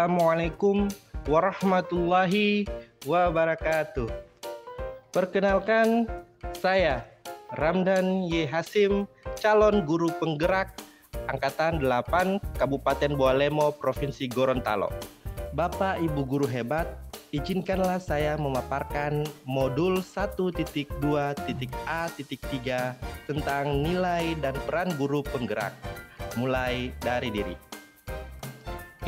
Assalamualaikum warahmatullahi wabarakatuh. Perkenalkan, saya Ramdan Y. Hasim, calon guru penggerak Angkatan 8 Kabupaten Bualemo, Provinsi Gorontalo. Bapak Ibu guru hebat, izinkanlah saya memaparkan modul 1.2.A.3 tentang nilai dan peran guru penggerak, mulai dari diri.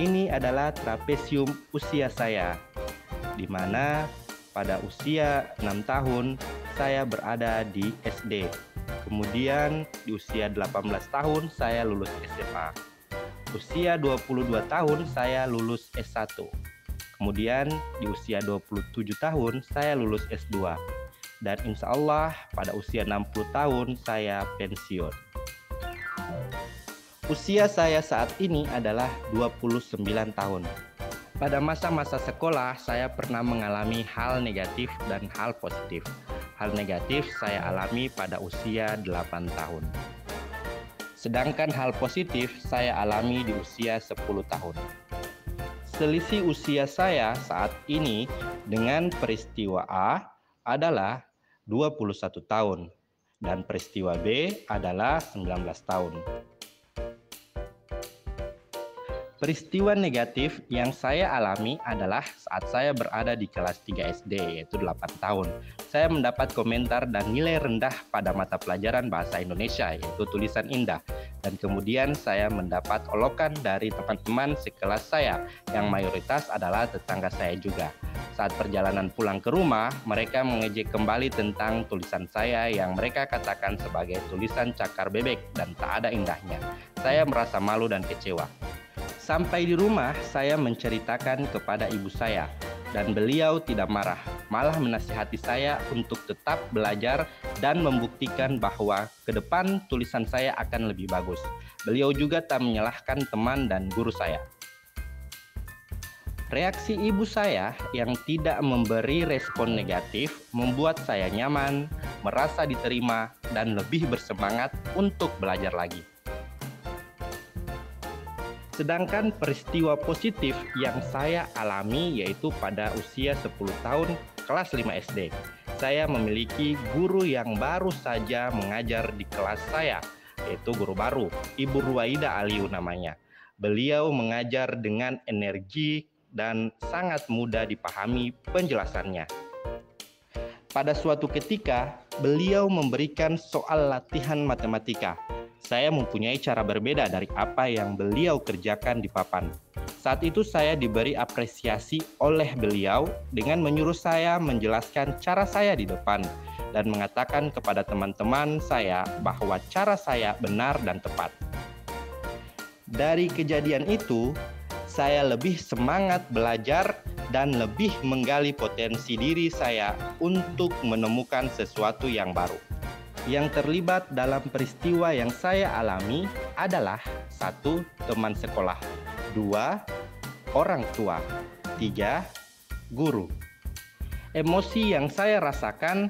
Ini adalah trapesium usia saya, di mana pada usia 6 tahun saya berada di SD. Kemudian di usia 18 tahun saya lulus SMA. Usia 22 tahun saya lulus S1. Kemudian di usia 27 tahun saya lulus S2. Dan insya Allah pada usia 60 tahun saya pensiun. Usia saya saat ini adalah 29 tahun. Pada masa-masa sekolah, saya pernah mengalami hal negatif dan hal positif. Hal negatif saya alami pada usia 8 tahun. Sedangkan hal positif saya alami di usia 10 tahun. Selisih usia saya saat ini dengan peristiwa A adalah 21 tahun dan peristiwa B adalah 19 tahun. Peristiwa negatif yang saya alami adalah saat saya berada di kelas 3 SD, yaitu 8 tahun. Saya mendapat komentar dan nilai rendah pada mata pelajaran Bahasa Indonesia, yaitu tulisan indah. Dan kemudian saya mendapat olokan dari teman-teman sekelas saya, yang mayoritas adalah tetangga saya juga. Saat perjalanan pulang ke rumah, mereka mengejek kembali tentang tulisan saya yang mereka katakan sebagai tulisan cakar bebek dan tak ada indahnya. Saya merasa malu dan kecewa. Sampai di rumah, saya menceritakan kepada ibu saya, dan beliau tidak marah, malah menasihati saya untuk tetap belajar dan membuktikan bahwa ke depan tulisan saya akan lebih bagus. Beliau juga tak menyalahkan teman dan guru saya. Reaksi ibu saya yang tidak memberi respon negatif membuat saya nyaman, merasa diterima, dan lebih bersemangat untuk belajar lagi. Sedangkan peristiwa positif yang saya alami yaitu pada usia 10 tahun kelas 5 SD. Saya memiliki guru yang baru saja mengajar di kelas saya, yaitu guru baru, Ibu Ruwaida Aliu namanya. Beliau mengajar dengan energi dan sangat mudah dipahami penjelasannya. Pada suatu ketika, beliau memberikan soal latihan matematika. Saya mempunyai cara berbeda dari apa yang beliau kerjakan di papan. Saat itu saya diberi apresiasi oleh beliau dengan menyuruh saya menjelaskan cara saya di depan dan mengatakan kepada teman-teman saya bahwa cara saya benar dan tepat. Dari kejadian itu, saya lebih semangat belajar dan lebih menggali potensi diri saya untuk menemukan sesuatu yang baru. Yang terlibat dalam peristiwa yang saya alami adalah 1. Teman sekolah, 2. Orang tua, 3. Guru. Emosi yang saya rasakan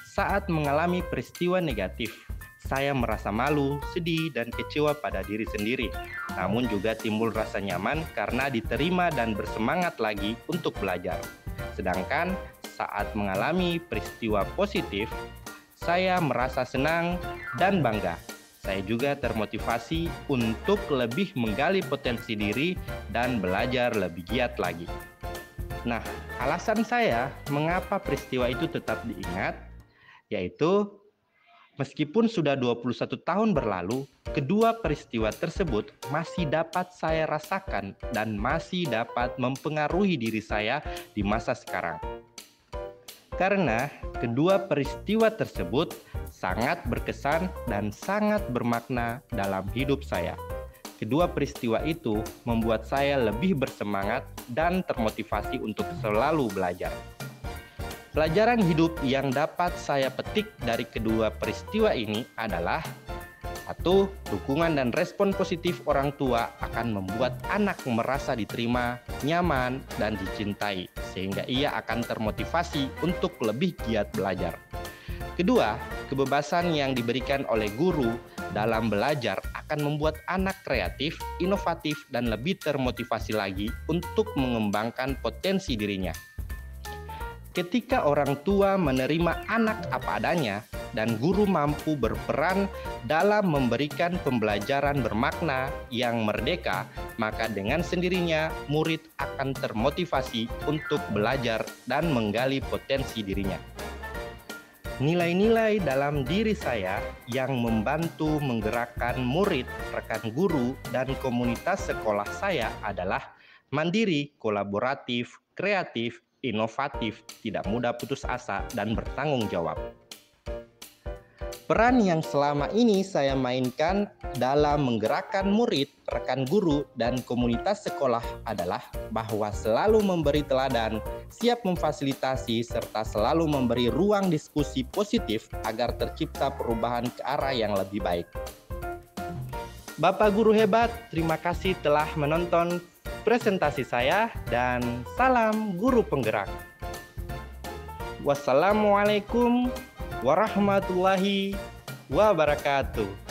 saat mengalami peristiwa negatif, saya merasa malu, sedih, dan kecewa pada diri sendiri. Namun juga timbul rasa nyaman karena diterima dan bersemangat lagi untuk belajar. Sedangkan saat mengalami peristiwa positif, saya merasa senang dan bangga. Saya juga termotivasi untuk lebih menggali potensi diri dan belajar lebih giat lagi. Nah, alasan saya mengapa peristiwa itu tetap diingat, yaitu meskipun sudah 21 tahun berlalu, kedua peristiwa tersebut masih dapat saya rasakan dan masih dapat mempengaruhi diri saya di masa sekarang. Karena kedua peristiwa tersebut sangat berkesan dan sangat bermakna dalam hidup saya. Kedua peristiwa itu membuat saya lebih bersemangat dan termotivasi untuk selalu belajar. Pelajaran hidup yang dapat saya petik dari kedua peristiwa ini adalah 1. Dukungan dan respon positif orang tua akan membuat anak merasa diterima, nyaman, dan dicintai, sehingga ia akan termotivasi untuk lebih giat belajar. Kedua, kebebasan yang diberikan oleh guru dalam belajar akan membuat anak kreatif, inovatif, dan lebih termotivasi lagi untuk mengembangkan potensi dirinya. Ketika orang tua menerima anak apa adanya dan guru mampu berperan dalam memberikan pembelajaran bermakna yang merdeka, maka dengan sendirinya murid akan termotivasi untuk belajar dan menggali potensi dirinya. Nilai-nilai dalam diri saya yang membantu menggerakkan murid, rekan guru, dan komunitas sekolah saya adalah mandiri, kolaboratif, kreatif, inovatif, tidak mudah putus asa, dan bertanggung jawab. Peran yang selama ini saya mainkan dalam menggerakkan murid, rekan guru, dan komunitas sekolah adalah bahwa selalu memberi teladan, siap memfasilitasi, serta selalu memberi ruang diskusi positif agar tercipta perubahan ke arah yang lebih baik. Bapak Guru hebat, terima kasih telah menonton presentasi saya dan salam guru penggerak. Wassalamualaikum warahmatullahi wabarakatuh.